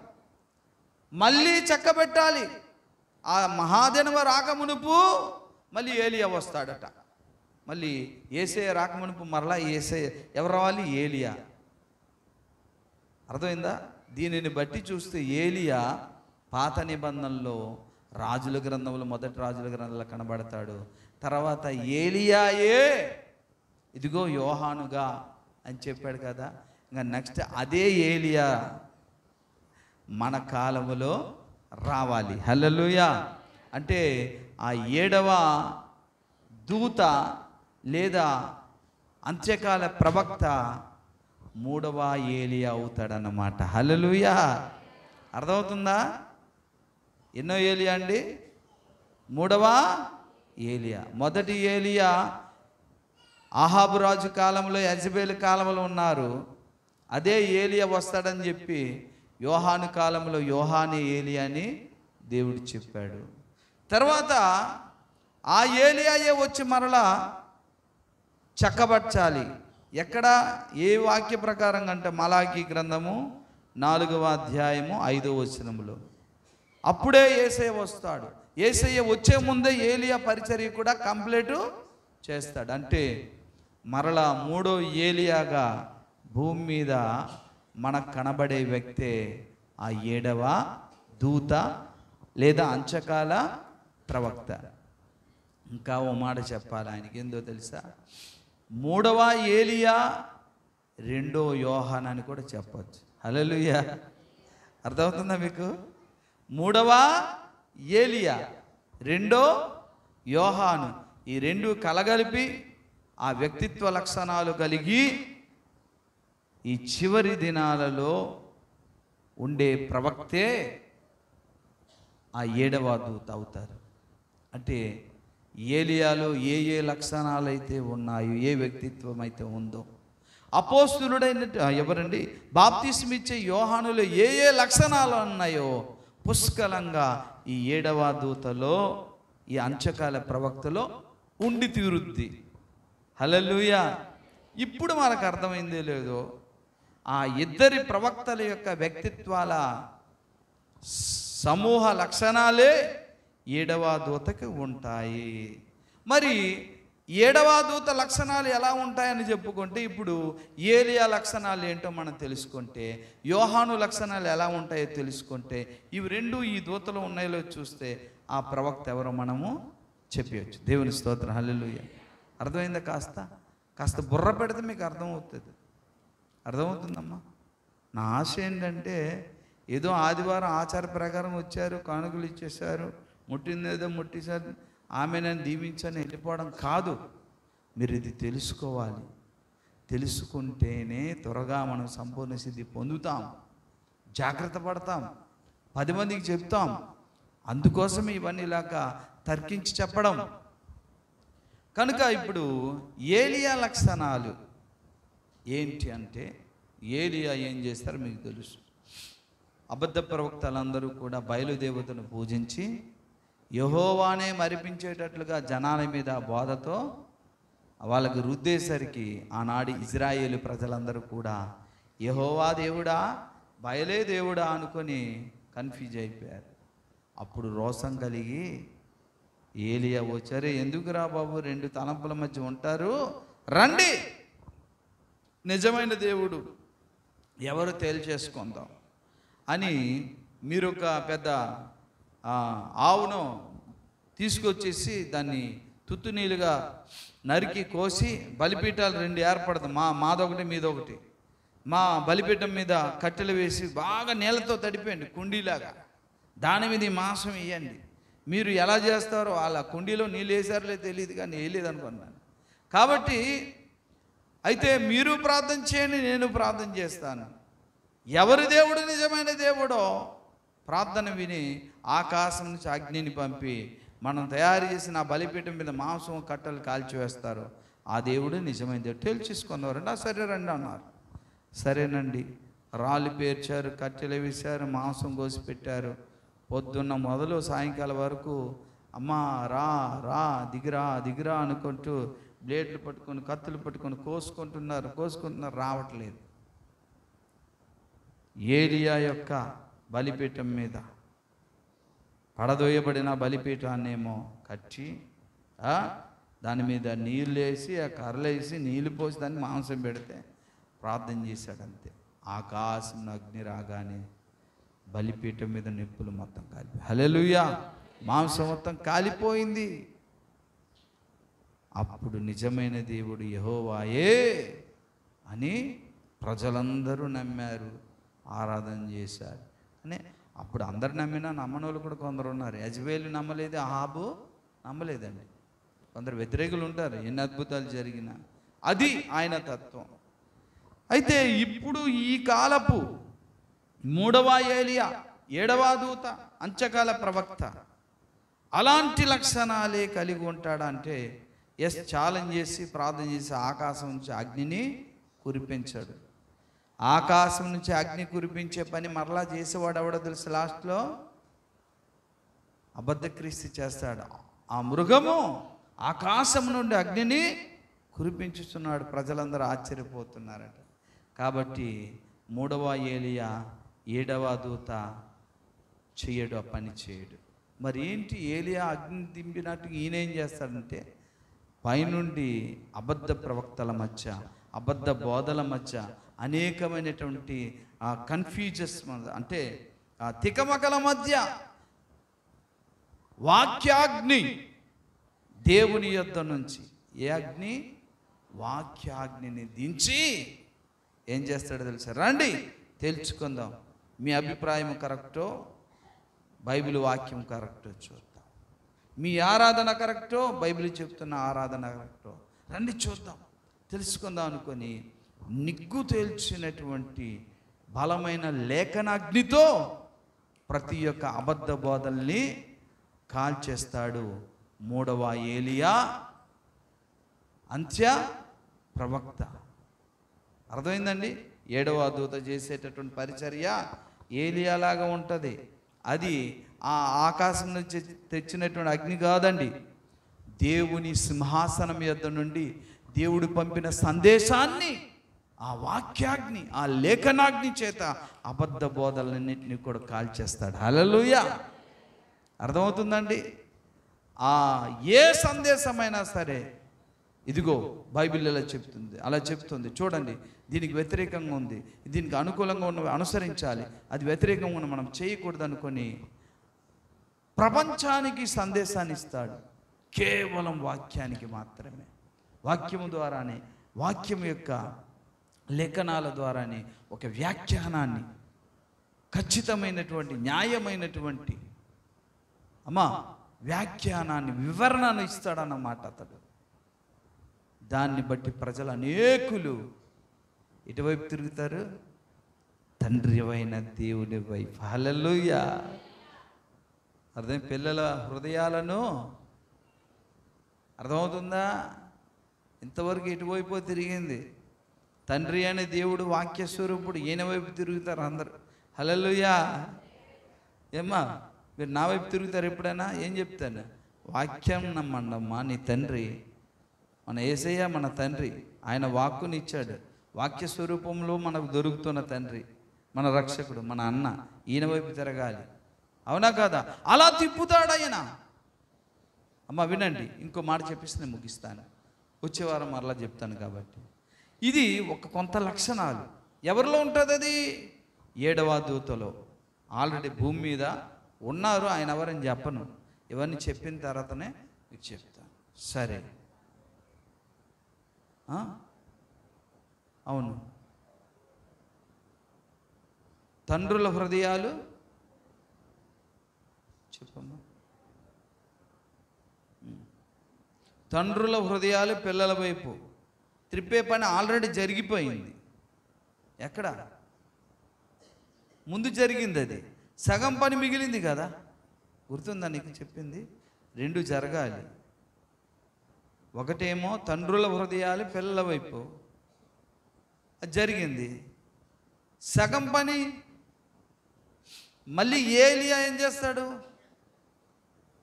మళ్ళీ చక్కబెట్టాలి. ఆ మహాదినవ రాకమునుపు మళ్ళీ ఏలియా వస్తాడట. మళ్ళీ యేసయ్య రాకమునుపు మరలా యేసయ్య ఎవరు రావాలి? ఏలియా. అర్థమైందా? దీనిని బట్టి చూస్తే ఏలియా పాత నిబంధనలో రాజుల గ్రంథంలో, మొదటి రాజుల గ్రంథంలో కనబడతాడు. తర్వాత ఏలియాయే ఇదిగో యోహానుగా అని చెప్పాడు కదా. ఇంకా నెక్స్ట్ అదే ఏలియా మన కాలములో రావాలి. హల్లెలూయా. అంటే ఆ 7వ దూత లేదా అంత్యకాల ప్రవక్త 3వ ఏలియా అవుతాడన్నమాట. హల్లెలూయా. అర్థమవుతుందా? ఎన్నో ఏలియా అండి? 3వ ఏలియా. మొదటి ఏలియా ఆహాబు రాజు కాలంలో, యెజబెలు కాలంలో ఉన్నారు. అదే ఏలియా వస్తాడని చెప్పి యోహాను కాలంలో యోహానే ఏలియా అని దేవుడు చెప్పాడు. తర్వాత ఆ ఏలియాయే వచ్చి మరలా చక్కబట్టాలి. ఎక్కడ? ఏ వాక్య ప్రకారంగా అంటే మలాకీ గ్రంథము 4వ అధ్యాయము 5వ వచనములో. అప్పుడే యేసయ్య వస్తాడు. యేసయ్య వచ్చే ముందే ఏలియా పరిచర్య కూడా కంప్లీట్ చేస్తాడు. అంటే మరలా 3వ ఏలియాగా భూమి మీద మనకు కనబడే వ్యక్తే ఆ 7వ దూత లేదా అంచకాల ప్రవక్త. ఇంకా ఓ మాట చెప్పాలి, ఆయనకి ఏందో తెలుసా? 3వ ఏలియా 2వ యోహాను అని కూడా చెప్పచ్చు. హల్లెలూయా. అర్థమవుతుందా మీకు? 3వ ఏలియా, 2వ యోహాను, ఈ 2 కలగలిపి ఆ వ్యక్తిత్వ లక్షణాలు కలిగి ఈ చివరి దినాలలో ఉండే ప్రవక్తే ఆ 7వ దూత అవుతారు. అంటే ఏలియాలో ఏ ఏ లక్షణాలు అయితే ఉన్నాయో, ఏ వ్యక్తిత్వం అయితే ఉందో, అపోస్తులుడైన ఎవరండి బాప్తిస్మిచ్చే యోహానులో ఏ ఏ లక్షణాలు ఉన్నాయో పుష్కలంగా ఈ 7వ దూతలో, ఈ అంచకాల ప్రవక్తలో ఉండి తీరుద్ది. హల్లెలూయా. ఇప్పుడు మనకు అర్థమైందే లేదో, ఆ ఇద్దరి ప్రవక్తల యొక్క వ్యక్తిత్వాల సమూహ లక్షణాలే 7వ దూతకి ఉంటాయి. మరి 7వ దూత లక్షణాలు ఎలా ఉంటాయని చెప్పుకుంటే, ఇప్పుడు ఏలియా లక్షణాలు ఏంటో మనం తెలుసుకుంటే, యోహాను లక్షణాలు ఎలా ఉంటాయో తెలుసుకుంటే, ఇవి 2 ఈ దూతలు ఉన్నాయో చూస్తే ఆ ప్రవక్త ఎవరో మనము చెప్పవచ్చు. దేవుని స్తోత్రం. హల్లెలూయా. అర్థమైందా? కాస్త బుర్ర పెడితే మీకు అర్థమవుతుంది. అర్థమవుతుందమ్మా? నా ఆశ ఏంటంటే, ఏదో ఆదివారం ఆచార ప్రకారం వచ్చారు, కానుకలు ఇచ్చేశారు, ముట్టిందేదో ముట్టిసారు, ఆమె నన్ను దీవించని వెళ్ళిపోవడం కాదు. మీరు ఇది తెలుసుకోవాలి. తెలుసుకుంటేనే త్వరగా మనం సంపూర్ణ సిద్ధి పొందుతాం, జాగ్రత్త పడతాం, 10 మందికి చెప్తాం. అందుకోసం ఇవన్నీ ఇలాగా తర్కించి చెప్పడం. కనుక ఇప్పుడు ఏలియా లక్షణాలు ఏంటి అంటే, ఏలియా ఏం చేస్తారో మీకు తెలుసు. అబద్ధ ప్రవక్తలందరూ కూడా బయలుదేవతను పూజించి యెహోవానే మరిపించేటట్లుగా జనాల మీద బోధతో వాళ్ళకి రుద్దేసరికి ఆనాడు ఇజ్రాయేలు ప్రజలందరూ కూడా యెహోవా దేవుడా, బయలే దేవుడా అనుకొని కన్ఫ్యూజ్ అయిపోయారు. అప్పుడు రోషం కలిగి ఏలియా వచ్చారు. ఎందుకురా బాబు, 2 తలంపుల మధ్య ఉంటారు, రండి, నిజమైన దేవుడు ఎవరు తేల్చేసుకుందాం అని మీరు ఒక పెద్ద ఆవును తీసుకొచ్చేసి దాన్ని తుత్తునీలుగా నరికి కోసి బలిపీఠాలు 2 ఏర్పడతాం, మాదొకటి మీదొకటి. మా బలిపీఠం మీద కట్టెలు వేసి బాగా నీళ్ళతో తడిపేయండి కుండీలాగా, దాని మీద ఈ మాంసం వేయండి. మీరు ఎలా చేస్తారో అలా, కుండీలో నీళ్ళు వేసారో తెలియదు కానీ వేయలేదు అనుకున్నాను. కాబట్టి అయితే మీరు ప్రార్థన చేయండి, నేను ప్రార్థన చేస్తాను. ఎవరి దేవుడు నిజమైన దేవుడో ప్రార్థన విని ఆకాశం నుంచి అగ్నిని పంపి మనం తయారు చేసిన ఆ బలిపీఠం మీద మాంసం కట్టలు కాల్చివేస్తారు. ఆ దేవుడు నిజమైన దేవుడు తేల్చేసుకున్నారండి. సరే రండి అన్నారు. సరేనండి, రాళ్ళు పేర్చారు, కట్టెలు వేశారు, మాంసం కోసి పెట్టారు. పొద్దున్న మొదలు సాయంకాలం వరకు అమ్మ రా రా దిగిరా దిగిరా అనుకుంటూ బ్లేడ్లు పట్టుకొని కత్తులు పట్టుకొని కోసుకుంటున్నారు, రావట్లేదు. ఏలియా యొక్క బలిపీఠం మీద పడదోయబడిన బలిపీఠాన్నేమో కట్టి దాని మీద నీళ్ళు వేసి ఆ కర్రలు వేసి నీళ్ళు పోసి దాన్ని మాంసం పెడితే ప్రార్థన చేశాడు. అంతే. ఆకాశం అగ్ని రాగానే బలిపీఠం మీద నిప్పులు మొత్తం కాలిపోయి, హల్లెలూయా, మాంసం మొత్తం కాలిపోయింది. అప్పుడు నిజమైన దేవుడు యెహోవాయే అని ప్రజలందరూ నమ్మారు, ఆరాధన చేశారు. అని అప్పుడు అందరు నమ్మినా నమ్మని వాళ్ళు కూడా కొందరు ఉన్నారు. యజ్బేలు నమ్మలేదు, అహాబు నమ్మలేదండి. కొందరు వ్యతిరేకులు ఉంటారు, ఎన్ని అద్భుతాలు జరిగినా. అది ఆయన తత్వం. అయితే ఇప్పుడు ఈ కాలపు 3వ ఏలియా, 7వ దూత, అంత్యకాల ప్రవక్త అలాంటి లక్షణాలే కలిగి ఉంటాడంటే ఛాలెంజ్ చేసి ప్రార్థన చేసి ఆకాశం నుంచి అగ్నిని కురిపించాడు. ఆకాశం నుంచి అగ్ని కురిపించే పని మరలా చేసేవాడు ఎవడో తెలుసు? లాస్ట్లో అబద్ధ క్రీస్తు చేస్తాడు. ఆ మృగము ఆకాశం నుండి అగ్నిని కురిపించుతున్నాడు. ప్రజలందరూ ఆశ్చర్యపోతున్నారట. కాబట్టి 3వ ఏలియా, 7వ దూత చేయడు, ఆ పని చేయడు. మరి ఏంటి? ఏలియా అగ్ని దింపినట్టు ఈయనేం చేస్తాడంటే పైనుండి అబద్ధ ప్రవక్తల మధ్య, అబద్ధ బోధల మధ్య అనేకమైనటువంటి కన్ఫ్యూజన్స్, అంటే తికమకల మధ్య వాక్యాగ్ని దేవుని యొద్ద నుంచి, ఏ అగ్ని? వాక్యాగ్నిని దించి ఏం చేస్తాడో తెలుసా? రండి తెలుసుకుందాం, మీ అభిప్రాయం కరెక్టో, బైబిల్ వాక్యం కరెక్టో చూద్దాం. మీ ఆరాధన కరెక్టో, బైబిల్ చెప్తున్న ఆరాధన కరెక్టో, రండి చూద్దాం, తెలుసుకుందాం అనుకొని నిగ్గు తేల్చినటువంటి బలమైన లేఖనాగ్నితో ప్రతి ఒక్క అబద్ధ బోధల్ని కాల్చేస్తాడు 3వ ఏలియా, అంత్య ప్రవక్త. అర్థమైందండి? 7వ దూత చేసేటటువంటి పరిచర్య ఏలియాలాగా ఉంటుంది. అది ఆ ఆకాశం నుంచి తెచ్చినటువంటి అగ్ని కాదండి, దేవుని సింహాసనం యొద్ద నుండి దేవుడు పంపిన సందేశాన్ని, ఆ వాక్యాగ్ని, ఆ లేఖనాగ్ని చేత అబద్ధ బోధలన్నింటినీ కూడా కాల్చేస్తాడు. హల్లెలూయా. అర్థమవుతుందండి? ఏ సందేశమైనా సరే, ఇదిగో బైబిల్ ఎలా చెప్తుంది, అలా చెప్తుంది, చూడండి దీనికి వ్యతిరేకంగా ఉంది, దీనికి అనుకూలంగా ఉన్నవి అనుసరించాలి, అది వ్యతిరేకంగా ఉన్న మనం చేయకూడదు అనుకొని ప్రపంచానికి సందేశాన్ని ఇస్తాడు. కేవలం వాక్యానికి మాత్రమే, వాక్యము ద్వారానే, వాక్యం యొక్క లేఖనాల ద్వారానే ఒక వ్యాఖ్యానాన్ని, ఖచ్చితమైనటువంటి న్యాయమైనటువంటి వ్యాఖ్యానాన్ని, వివరణను ఇస్తాడన్నమాట అతడు. దాన్ని బట్టి ప్రజలు అనేకులు ఇటువైపు తిరుగుతారు, తండ్రి అయిన దేవుని వైపు. హల్లెలూయా. అర్థం? పిల్లల హృదయాలను అర్థమవుతుందా? ఇంతవరకు ఎటువైపో తిరిగింది. తండ్రి అనే దేవుడు వాక్య స్వరూపుడు, ఈయన వైపు తిరుగుతారు అందరు. హల్లెలూయా. ఏమ్మా మీరు నా వైపు తిరుగుతారు ఎప్పుడైనా? ఏం చెప్తాను? వాక్యం నమ్మండమ్మా, నీ తండ్రి మన యేసయ్య మన తండ్రి, ఆయన వాక్కుని ఇచ్చాడు. వాక్య స్వరూపంలో మనకు దొరుకుతున్న తండ్రి, మన రక్షకుడు, మన అన్న, ఈయన వైపు తిరగాలి. అవునా కాదా? అలా తిప్పుతాడు ఆయన. అమ్మ వినండి, ఇంకో మాట చెప్పేసి నేను ముగిస్తాను, వచ్చే వారం మరలా చెప్తాను. కాబట్టి ఇది ఒక కొంత లక్షణాలు ఎవరిలో ఉంటుంది? అది 7వ దూతలో ఆల్రెడీ భూమి మీద ఉన్నారు. ఆయన ఎవరని చెప్పను, ఇవన్నీ చెప్పిన తర్వాతనే మీకు చెప్తాను. సరే, అవును. తండ్రుల హృదయాలు చెప్పమ్మా. తండ్రుల హృదయాలు పిల్లల వైపు త్రిప్పే పని ఆల్రెడీ జరిగిపోయింది. ఎక్కడ? ముందు జరిగింది. అది సగం పని మిగిలింది కదా. గుర్తుందా నీకు చెప్పింది? 2 జరగాలి. ఒకటేమో తండ్రుల హృదయాలు పిల్లల వైపు, అది జరిగింది. సగం పని మళ్ళీ ఏలియా ఏం చేస్తాడు?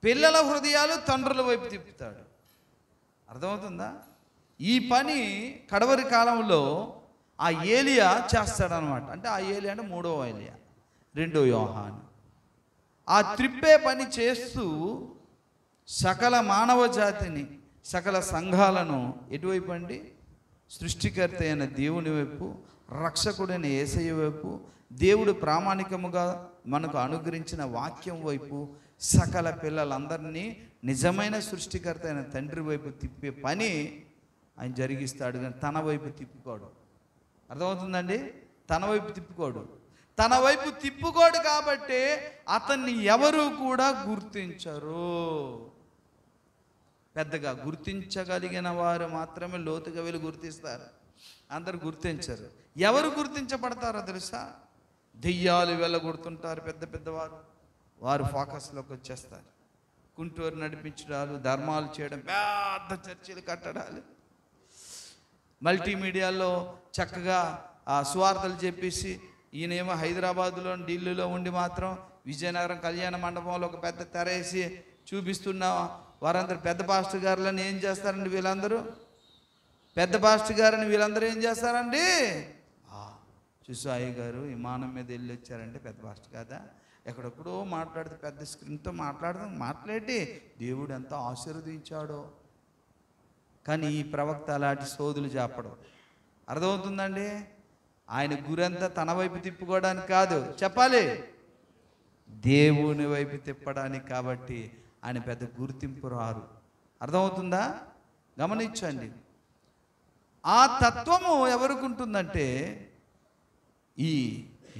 పిల్లల హృదయాలు తండ్రుల వైపు తిప్పుతాడు. అర్థమవుతుందా? ఈ పని కడవరి కాలంలో ఆ ఏలియా చేస్తాడనమాట. అంటే ఆ ఏలియా అంటే 3వ ఏలియా, 2వ యోహాను. ఆ త్రిప్పే పని చేస్తూ సకల మానవ జాతిని, సకల సంఘాలను ఎటువైపు అండి? సృష్టికర్త అయిన దేవుని వైపు, రక్షకుడైన యేసయ్య వైపు, దేవుడు ప్రామాణికముగా మనకు అనుగ్రహించిన వాక్యం వైపు సకల పిల్లలందరినీ నిజమైన సృష్టికర్త అయిన తండ్రి వైపు తిప్పే పని ఆయన జరిగిస్తాడు. కానీ తన వైపు తిప్పుకోడు. అర్థమవుతుందండి? తన వైపు తిప్పుకోడు. తన వైపు తిప్పుకోడు కాబట్టి అతన్ని ఎవరు కూడా గుర్తించరు. పెద్దగా గుర్తించగలిగిన వారు మాత్రమే లోతుగా వెళ్ళి గుర్తిస్తారు. అందరు గుర్తించరు. ఎవరు గుర్తించబడతారో తెలుసా? దెయ్యాలు వెళ్ళగొడుతుంటారు పెద్ద పెద్దవారు, వారు ఫోకస్లోకి వచ్చేస్తారు. గుంటూరు నడిపించడాలు, ధర్మాలు చేయడం, పెద్ద చర్చిలు కట్టడాలు, మల్టీమీడియాలో చక్కగా సువార్తలు చెప్పేసి, ఈయనేమో హైదరాబాదులో ఢిల్లీలో ఉండి మాత్రం విజయనగరం కళ్యాణ మండపంలో ఒక పెద్ద తెరేసి చూపిస్తున్నా వారందరూ పెద్ద పాస్టర్ గారులని ఏం చేస్తారండి? వీళ్ళందరూ పెద్ద పాస్టర్ గారని వీళ్ళందరూ ఏం చేస్తారండి? చూసు అయ్య గారు విమానం మీద వెళ్ళి వచ్చారంటే పెద్ద పాస్టర్ కదా, ఎక్కడెక్కడో మాట్లాడితే పెద్ద స్క్రీన్తో మాట్లాడి దేవుడు ఎంత ఆశీర్వదించాడో. కానీ ఈ ప్రవక్త అలాంటి సోదులు చెప్పడం. అర్థమవుతుందండి? ఆయన గురంతా తన వైపు తిప్పుకోవడానికి కాదు, చెప్పాలి దేవుని వైపు తిప్పడానికి. కాబట్టి ఆయన పెద్ద గుర్తింపు రారు. అర్థమవుతుందా? గమనించండి. ఆ తత్వము ఎవరికి ఉంటుందంటే ఈ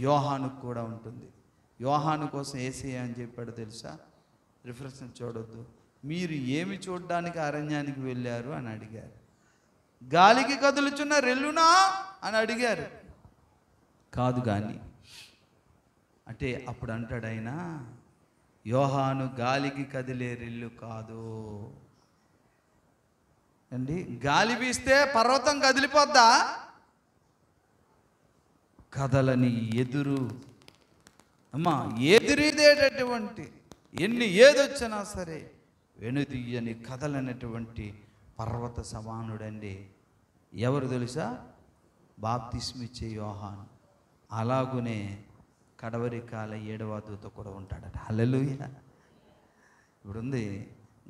యోహానుకు కూడా ఉంటుంది. యోహాను కోసం యేసయ్య అని చెప్పాడు తెలుసా? రిఫరెన్స్ చూడొద్దు. మీరు ఏమి చూడడానికి అరణ్యానికి వెళ్ళారు అని అడిగారు. గాలికి కదులుచున్న రెల్లునా అని అడిగారు. కాదు కానీ అంటే అప్పుడు అంటాడు ఆయన, యోహాను గాలికి కదిలే రెల్లు కాదు అండి. గాలి వీస్తే పర్వతం కదిలిపోద్దా? కదలని ఎదురు ఎదురీదేటటువంటి ఎన్ని ఏదొచ్చినా సరే వెనుదీయని కదలనటువంటి పర్వత సమానుడండి. ఎవరు తెలుసా? బాప్తిస్మిచ్చే యోహాను. అలాగునే కడవరి కాల 7వ దూత కూడా ఉంటాడట. హల్లెలూయా. ఇప్పుడు ఉంది,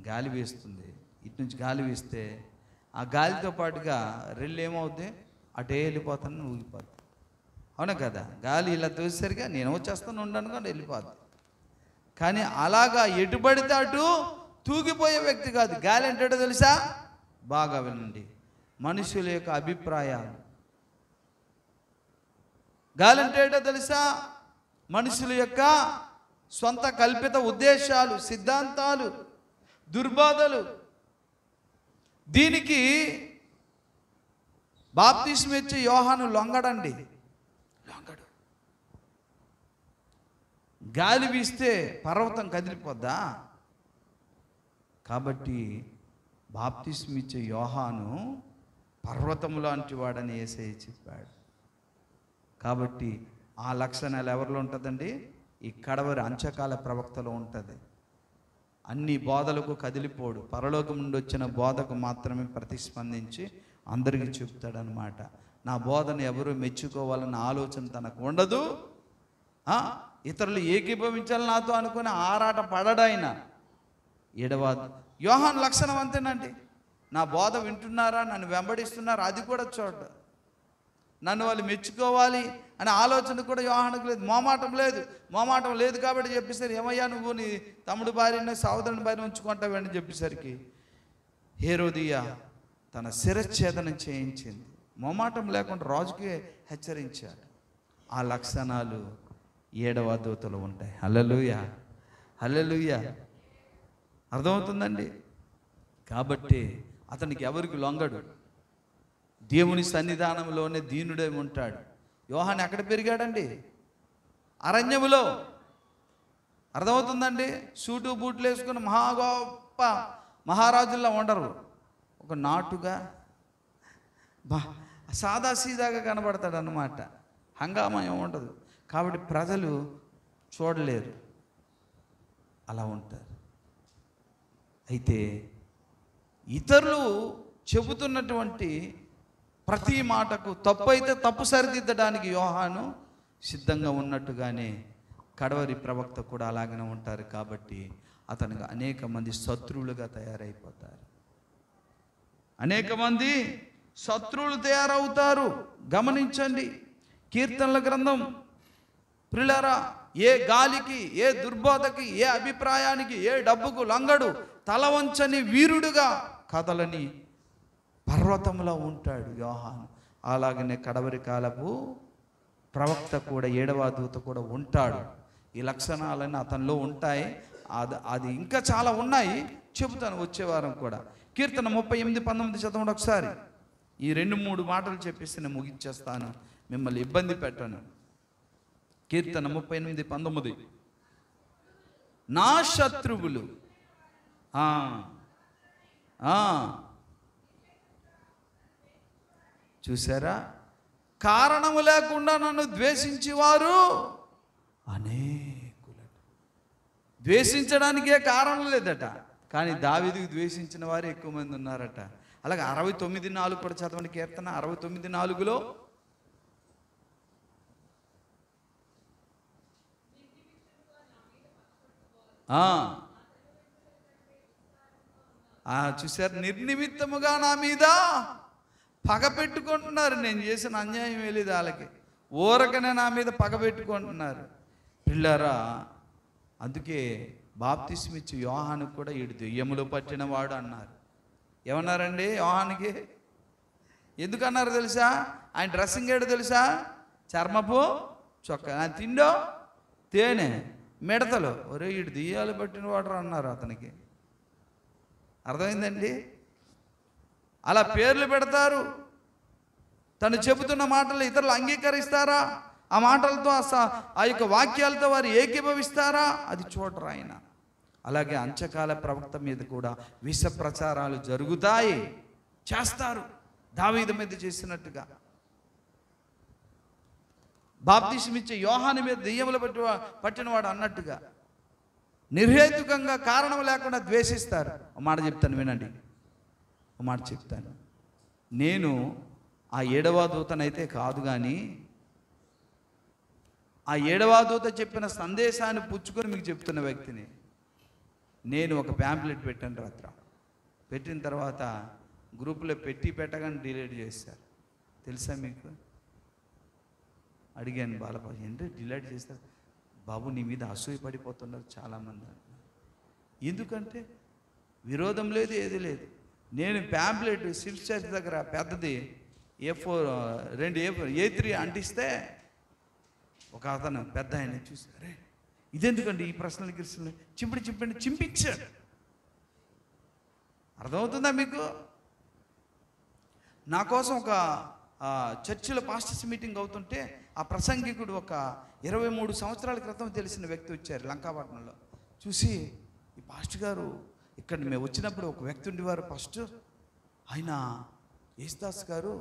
గాలి వీస్తుంది, ఇటు నుంచి గాలి వీస్తే ఆ గాలితో పాటుగా రెల్లు ఏమవుద్ది? అటే వెళ్ళిపోతాను, ఊగిపోద్ది. అవునా కదా? గాలి ఇలా తోసేసరిగా నేను వచ్చేస్తాను ఉండను కానీ వెళ్ళిపోద్ది. కానీ అలాగా ఎటు పడితే అటు తూగిపోయే వ్యక్తి కాదు. గాలి అంటాడో తెలుసా? బాగా వినండి. మనుషుల యొక్క అభిప్రాయాలు. గాలి అంటాడో తెలుసా? మనుషుల యొక్క సొంత కల్పిత ఉద్దేశాలు, సిద్ధాంతాలు, దుర్బోధలు. దీనికి బాప్తిస్మం ఇచ్చే యోహాను లొంగడండి, లొంగడు. గాలి వీస్తే పర్వతం కదిలిపోద్దా? కాబట్టి బాప్తిస్మం ఇచ్చే యోహాను పర్వతం లాంటి వాడని యేసయ్య చెప్పాడు. కాబట్టి ఆ లక్షణాలు ఎవరిలో ఉంటుందండి? ఈ కడవరి అంచకాల ప్రవక్తలో ఉంటుంది. అన్ని బోధలకు కదిలిపోడు, పరలోకం నుండి వచ్చిన బోధకు మాత్రమే ప్రతిస్పందించి అందరికీ చెప్తాడనమాట. నా బోధన ఎవరు మెచ్చుకోవాలన్న ఆలోచన తనకు ఉండదు. ఇతరులు ఏకీభవించాలని నాతో అనుకుని ఆరాట పడడాయన. 7వ యోహాను లక్షణం అంతేనండి. నా బోధ వింటున్నారా, నన్ను వెంబడిస్తున్నారా, అది కూడా చూడ. నన్ను వాళ్ళు మెచ్చుకోవాలి అనే ఆలోచన కూడా యోహానుకు లేదు. మోమాటం లేదు కాబట్టి చెప్పేసరి, ఏమయ్యా నువ్వు నీ తమ్ముడు భార్యని సహోదరుని భార్య ఉంచుకుంటావని చెప్పేసరికి హేరోదియా తన శిరచ్ఛేదనం చేయించింది. మోమాటం లేకుండా రాజుకే హెచ్చరించాడు. ఆ లక్షణాలు 7వ దూతలో ఉంటాయి. హల్లెలూయా, హల్లెలూయా. అర్థమవుతుందండి? కాబట్టి అతనికి ఎవరికి లొంగడు, దేవుని సన్నిధానంలోనే దీనుడై ఉంటాడు. యోహాను ఎక్కడ పెరిగాడండి? అరణ్యములో. అర్థమవుతుందండి? సూటు బూట్లు వేసుకుని గొప్ప మహారాజుల్లో ఉండరు. ఒక నాటుగా సాదాసీదాగా కనబడతాడు అన్నమాట. హంగామా ఏముండదు. కాబట్టి ప్రజలు చూడలేరు, అలా ఉంటారు. అయితే ఇతరులు చెబుతున్నటువంటి ప్రతి మాటకు తప్పు అయితే తప్పు సరిదిద్దడానికి యోహాను సిద్ధంగా ఉన్నట్టుగానే కడవరి ప్రవక్త కూడా అలాగనే ఉంటారు. కాబట్టి అతనికి అనేక మంది శత్రువులుగా తయారైపోతారు. అనేక మంది శత్రువులు తయారవుతారు. గమనించండి, కీర్తనల గ్రంథం ప్రియులారా, ఏ గాలికి, ఏ దుర్బోధకి, ఏ అభిప్రాయానికి, ఏ డబ్బుకు లొంగడు, తలవంచని వీరుడుగా కదలని పర్వతంలో ఉంటాడు యోహాను. అలాగనే కడవరి కాలపు ప్రవక్త కూడా, 7వ దూత కూడా ఉంటాడు. ఈ లక్షణాలన్నీ అతనిలో ఉంటాయి. అది ఇంకా చాలా ఉన్నాయి, చెబుతాను వచ్చే వారం కూడా. కీర్తన 38:19 చదవండి ఒకసారి. ఈ 2-3 మాటలు చెప్పేసి నేను ముగించేస్తాను, మిమ్మల్ని ఇబ్బంది పెట్టను. కీర్తన 38:19, నా శత్రువులు చూసారా, కారణము లేకుండా నన్ను ద్వేషించేవారు అనేకులు. ద్వేషించడానికే కారణం లేదట, కానీ దావీదుకు ద్వేషించిన వారు ఎక్కువ మంది ఉన్నారట. అలాగే 69:4 కూడా చదవండి. కీర్తన 69:4లో చూసారు, నిర్నిమిత్తముగా నా మీద పగ పెట్టుకుంటున్నారు. నేను చేసిన అన్యాయం లేదు వాళ్ళకి, ఊరకనే నా మీద పగ పెట్టుకుంటున్నారు. పిల్లరా, అందుకే బాప్తిస్మిచ్చి యోహానుకు కూడా ఈడు దెయ్యములు పట్టినవాడు అన్నారు. ఏమన్నారండి యోహానికి? ఎందుకన్నారు తెలుసా? ఆయన డ్రెస్సింగ్ ఏడు తెలుసా? చర్మపు చొక్క, ఆయన తిండో తేనె మిడతలు. ఒరే, ఈడు దెయ్యాలు పట్టినవాడు అన్నారు అతనికి. అర్థమైందండి? అలా పేర్లు పెడతారు. తను చెబుతున్న మాటలు ఇతరులు అంగీకరిస్తారా? ఆ మాటలతో ఆ యొక్క వాక్యాలతో వారు ఏకీభవిస్తారా? అది చూడరు ఆయన. అలాగే అంత్యకాల ప్రవక్త మీద కూడా విష ప్రచారాలు జరుగుతాయి, చేస్తారు. దావీదు మీద చేసినట్టుగా, బాప్తిస్మిచ్చే యోహాను మీద దెయ్యములు పట్టినవాడు అన్నట్టుగా నిర్హేతుకంగా కారణం లేకుండా ద్వేషిస్తారు. ఒక మాట చెప్తాను వినండి, ఒక మాట చెప్తాను. నేను ఆ 7వ దూతనైతే కాదు, కానీ ఆ 7వ దూత చెప్పిన సందేశాన్ని పుచ్చుకొని మీకు చెప్తున్న వ్యక్తిని. నేను ఒక ప్యాంప్లెట్ పెట్టాను రాత్ర. పెట్టిన తర్వాత గ్రూపులో పెట్టగానే డిలీట్ చేశారు. తెలుసా మీకు? అడిగాను బాలబాబు, ఏంటంటే డిలీట్ చేస్తారు? బాబు, నీ మీద అసూయ పడిపోతున్నారు చాలామంది. ఎందుకంటే విరోధం లేదు, ఏది లేదు. నేను ప్యాంప్లెట్ సిల్క్ చర్చ్ దగ్గర పెద్దది A4 A3 అంటిస్తే ఒక అతను పెద్ద ఆయన చూసి, అరే ఇదెందుకండి ఈ ప్రశ్నలు గిరిసలు చింపించాడు. అర్థమవుతుందా మీకు? నా కోసం ఒక చర్చిలో పాస్టర్స్ మీటింగ్ అవుతుంటే ఆ ప్రసంగికుడు ఒక 23 సంవత్సరాల క్రితం తెలిసిన వ్యక్తి వచ్చారు లంకాపట్నంలో. చూసి, ఈ పాస్టర్ గారు ఇక్కడ మేము వచ్చినప్పుడు ఒక వ్యక్తి ఉండేవారు ఫస్ట్, ఆయన యేసుదాస్ గారు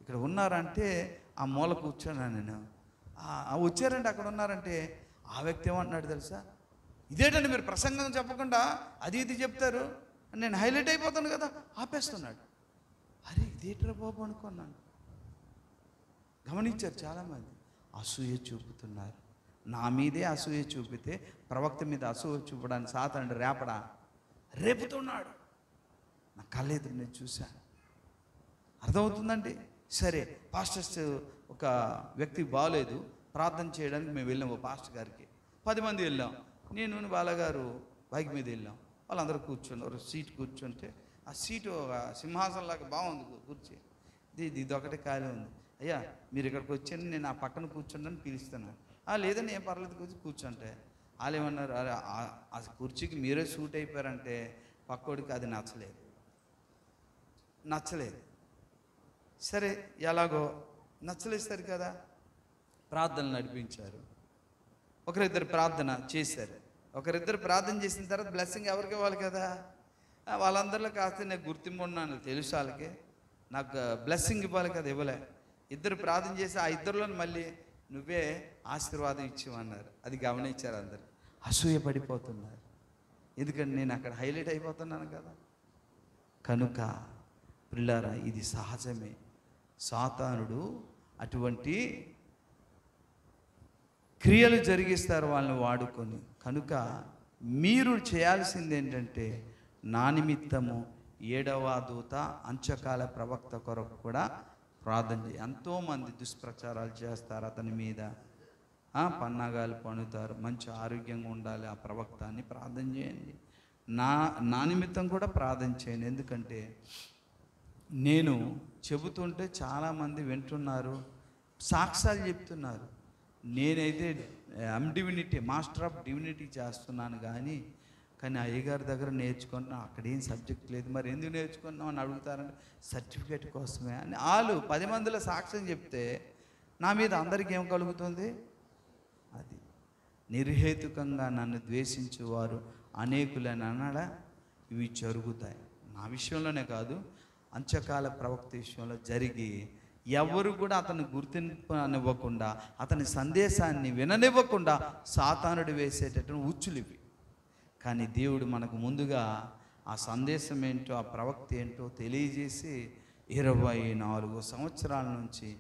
ఇక్కడ ఉన్నారంటే ఆ మూల కూర్చున్నాను నేను. వచ్చారంటే అక్కడ ఉన్నారంటే ఆ వ్యక్తి ఏమంటున్నాడు తెలుసా? ఇదేంటండి మీరు ప్రసంగం చెప్పకుండా అది ఇది చెప్తారు, నేను హైలైట్ అయిపోతాను కదా, ఆపేస్తున్నాడు. అరే ఇదేంట్రా బాబు అనుకున్నాను. గమనించారు చాలామంది, అసూయ చూపుతున్నారు. నా మీదే అసూయ చూపితే ప్రవక్త మీద అసూయ చూపడానికి సాతానుడు రేపుతున్నాడు. నా కళ్ళెదురు నేను చూశాను. అర్థమవుతుందండి? సరే, పాస్టర్స్ ఒక వ్యక్తికి బాగలేదు, ప్రార్థన చేయడానికి మేము వెళ్ళాము పాస్టర్ గారికి. 10 మంది వెళ్ళాం. నేను బాలగారు బైక్ మీద వెళ్ళాం. వాళ్ళందరూ కూర్చున్నారు. సీట్ కూర్చుంటే ఆ సీటు సింహాసనంలాగా బాగుంది కుర్చీ. ఇది ఒకటే ఖాళీ ఉంది. అయ్యా మీరు ఇక్కడికి వచ్చాను, నేను ఆ పక్కన కూర్చోండి పిలుస్తున్నాను. లేదండి ఏం పర్లేదు కూర్చుంటే వాళ్ళు ఏమన్నారు, ఆ కుర్చీకి మీరే సూట్ అయిపోయారంటే పక్కోడికి అది నచ్చలేదు. సరే, ఎలాగో నచ్చలేదు సరి కదా, ప్రార్థనలు నడిపించారు. ఒకరిద్దరు ప్రార్థన చేశారు. ఒకరిద్దరు ప్రార్థన చేసిన తర్వాత బ్లెస్సింగ్ ఎవరికి ఇవ్వాలి కదా, వాళ్ళందరిలో కాస్త నేను గుర్తింపు ఉన్నాను తెలుసు, వాళ్ళకి నాకు బ్లెస్సింగ్ ఇవ్వాలి కదా, ఇవ్వలే. ఇద్దరు ప్రార్థన చేసి ఆ ఇద్దరిలో మళ్ళీ నువ్వే ఆశీర్వాదం ఇచ్చేవన్నారు. అది గమనించారు అందరు. అసూయ పడిపోతున్నారు, ఎందుకంటే నేను అక్కడ హైలైట్ అయిపోతున్నాను కదా. కనుక ప్రియులారా, ఇది సహజమే. సాతానుడు అటువంటి క్రియలు జరిగిస్తారు వాళ్ళని వాడుకొని. కనుక మీరు చేయాల్సింది ఏంటంటే, నా నిమిత్తము 7వ దూత అంత్యకాల ప్రవక్త కొరకు కూడా ప్రార్థన చేయి. ఎంతోమంది దుష్ప్రచారాలు చేస్తారు అతని మీద, పన్నాగాలు పన్నుతారు. మంచి ఆరోగ్యంగా ఉండాలి ఆ ప్రవక్త అని ప్రార్థన చేయండి. నా నిమిత్తం కూడా ప్రార్థన చేయండి. ఎందుకంటే నేను చెబుతుంటే చాలామంది వింటున్నారు, సాక్ష్యాలు చెప్తున్నారు. నేనైతే డివినిటీ, మాస్టర్ ఆఫ్ డివినిటీ చేస్తున్నాను, కానీ అయ్యగారి దగ్గర నేర్చుకుంటున్నాం, అక్కడ ఏం సబ్జెక్ట్ లేదు, మరి ఎందుకు నేర్చుకున్నాం అని అడుగుతారంటే సర్టిఫికేట్ కోసమే అని. వాళ్ళు 10 మందిలో సాక్ష్యం చెప్తే నా మీద అందరికీ ఏం కలుగుతుంది? అది నిర్హేతుకంగా నన్ను ద్వేషించేవారు అనేకులని అన్నాడా? ఇవి జరుగుతాయి. నా విషయంలోనే కాదు, అంత్యకాల ప్రవక్త విషయంలో జరిగి ఎవరు కూడా అతను గుర్తింపనివ్వకుండా, అతని సందేశాన్ని విననివ్వకుండా సాతానుడు వేసేటటువంటి ఉచ్చులు ఇవి. కానీ దేవుడు మనకు ముందుగా ఆ సందేశం ఏంటో, ఆ ప్రవక్త ఏంటో తెలియజేసి 24 సంవత్సరాల నుంచి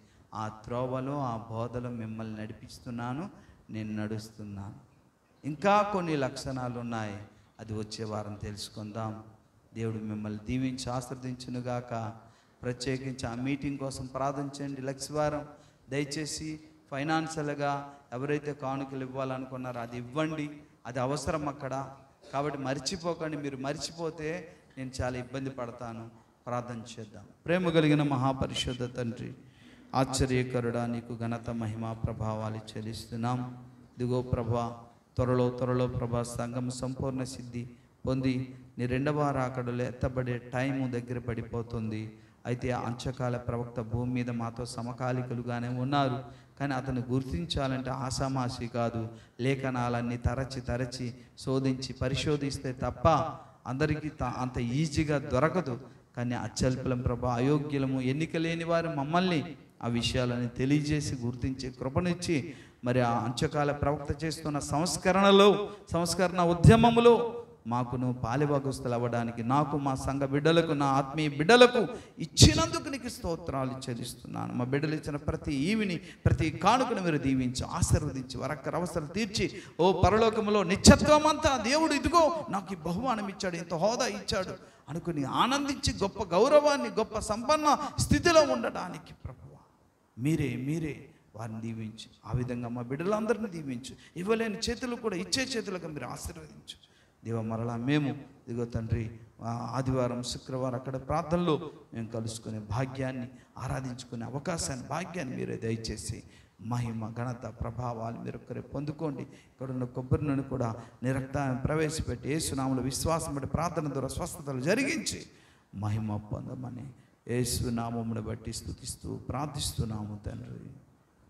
ఆ త్రోవలో, ఆ బోధలో మిమ్మల్ని నడిపిస్తున్నాను, నేను నడుస్తున్నాను. ఇంకా కొన్ని లక్షణాలు ఉన్నాయి, అది వచ్చే వారం తెలుసుకుందాం. దేవుడు మిమ్మల్ని దీవించి ఆశీర్వదించునుగాక. ప్రత్యేకించి ఆ మీటింగ్ కోసం ప్రార్థించండి. లక్షవారం దయచేసి ఫైనాన్షియల్గా ఎవరైతే కానుకలు ఇవ్వాలనుకున్నారో అది ఇవ్వండి, అది అవసరం అక్కడ. కాబట్టి మర్చిపోకండి. మీరు మర్చిపోతే నేను చాలా ఇబ్బంది పడతాను. ప్రార్థన చేద్దాం. ప్రేమ కలిగిన మహాపరిశుద్ధ తండ్రి, ఆశ్చర్యకరుడా, నీకు ఘనత మహిమ ప్రభావాలు చెల్లిస్తున్నాం. ఇదిగో ప్రభా, త్వరలో ప్రభా సంఘం సంపూర్ణ సిద్ధి పొంది నీ 2వ రాకడలో ఎత్తబడే టైము దగ్గర పడిపోతుంది. అయితే అంత్యకాల ప్రవక్త భూమి మీద మాతో సమకాలికులుగానే ఉన్నారు, కానీ అతను గుర్తించాలంటే ఆసామాసి కాదు. లేఖనాలన్నీ తరచి శోధించి పరిశోధిస్తే తప్ప అందరికీ అంత ఈజీగా దొరకదు. కానీ అత్యల్పులం ప్రభా, అయోగ్యులము, ఎన్నిక లేని వారు మమ్మల్ని ఆ విషయాలని తెలియజేసి గుర్తించి కృపనిచ్చి, మరి ఆ అంత్యకాల ప్రవక్త చేస్తున్న సంస్కరణ ఉద్యమములో మాకును పాలిభాగస్తులు అవ్వడానికి, నాకు, మా సంఘ బిడ్డలకు, నా ఆత్మీయ బిడ్డలకు ఇచ్చినందుకు నీకు స్తోత్రాలు చెల్లిస్తున్నాను. మా బిడ్డలు ఇచ్చిన ప్రతి ఈవిని, ప్రతి కానుకను మీరు దీవించి ఆశీర్వదించి వారక్కర అవసరం తీర్చి, ఓ పరలోకములో నిత్యత్వం అంతా దేవుడు ఇదిగో నాకు ఈ బహుమానం ఇచ్చాడు, ఇంత హోదా ఇచ్చాడు అనుకుని ఆనందించి గొప్ప గౌరవాన్ని, గొప్ప సంపన్న స్థితిలో ఉండడానికి ప్రభువా మీరే వారిని దీవించు. ఆ విధంగా మా బిడ్డలందరినీ దీవించు. ఇవ్వలేని చేతులు కూడా ఇచ్చే చేతులుగా మీరు ఆశీర్వదించు. దేవ, మరలా మేము ఇదిగో తండ్రి ఆదివారం, శుక్రవారం అక్కడ ప్రార్థనలో మేము కలుసుకునే భాగ్యాన్ని, ఆరాధించుకునే అవకాశాన్ని, భాగ్యాన్ని మీరే దయచేసి మహిమ, ఘనత, ప్రభావాలు మీరు ఒక్కరే పొందుకోండి. ఇక్కడ ఉన్న కొబ్బరి నూనె కూడా నీ రక్తాన్ని ప్రవేశపెట్టి యేసునామములో విశ్వాసం బట్టి ప్రార్థన ద్వారా స్వస్థతలు జరిగించి మహిమ పొందమని యేసునామమును బట్టి స్తుతిస్తూ ప్రార్థిస్తున్నాము తండ్రి.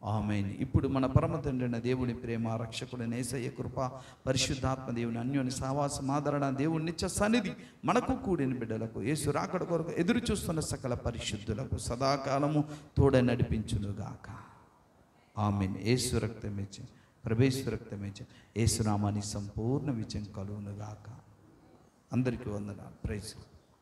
ఆమేన్. ఇప్పుడు మన పరమ తండ్రి అయిన దేవుని ప్రేమ, రక్షకుడైన యేసయ్య కృప, పరిశుద్ధాత్మ దేవుని అన్యోన్య సహవాసం, ఆదరణ, దేవుని నిత్య సన్నిధి మనకు కూడిన బిడ్డలకు, యేసు రాకడ కొరకు ఎదురు చూస్తున్న సకల పరిశుద్ధులకు సదాకాలము తోడై నడిపించునుగాక. ఆమేన్. యేసు రక్తమిచ్చి, ప్రభేశ్వర రక్తమిచ్చి, యేసునామాని సంపూర్ణ విజయం కలుగునుగాక. అందరికీ వందనాలు. ప్రైజ్.